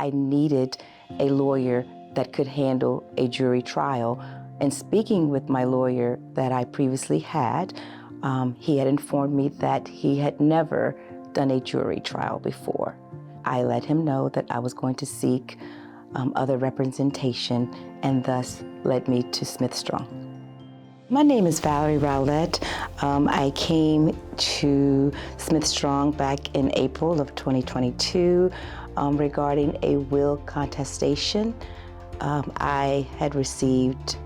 I needed a lawyer that could handle a jury trial. And speaking with my lawyer that I previously had, he had informed me that he had never done a jury trial before. I let him know that I was going to seek other representation, and thus led me to Smith Strong. My name is Valerie Rowlett. I came to Smith Strong back in April of 2022 regarding a will contestation. I had received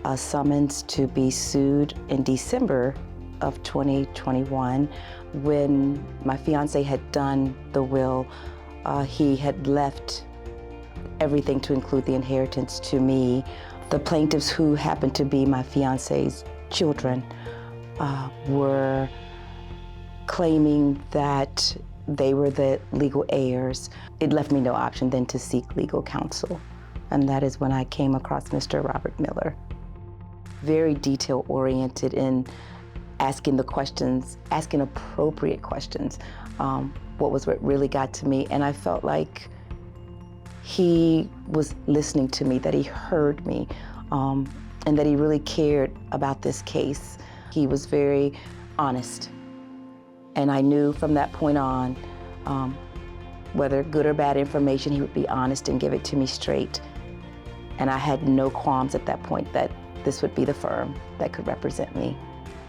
a summons to be sued in December of 2021. When my fiance had done the will, he had left everything to include the inheritance to me. The plaintiffs, who happened to be my fiance's children, were claiming that they were the legal heirs. It left me no option than to seek legal counsel. And that is when I came across Mr. Robert Miller. Very detail-oriented in asking the questions, asking appropriate questions. What really got to me, and I felt like he was listening to me, that he heard me, and that he really cared about this case. He was very honest, and I knew from that point on, whether good or bad information, he would be honest and give it to me straight. And I had no qualms at that point that this would be the firm that could represent me.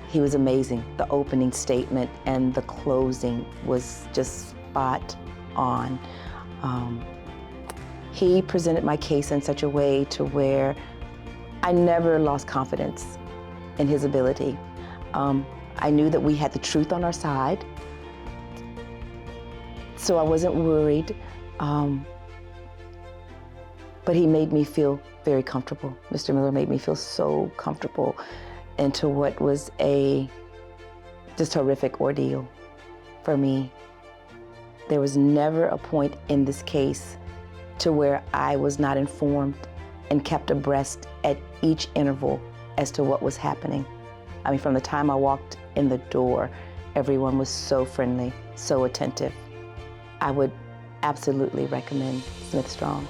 He was amazing. The opening statement and the closing was just spot on. He presented my case in such a way to where I never lost confidence in his ability. I knew that we had the truth on our side, so I wasn't worried. But he made me feel very comfortable. Mr. Miller made me feel so comfortable into what was a just horrific ordeal for me. There was never a point in this case to where I was not informed and kept abreast at each interval as to what was happening. I mean, from the time I walked in the door, everyone was so friendly, so attentive. I would absolutely recommend Smith Strong.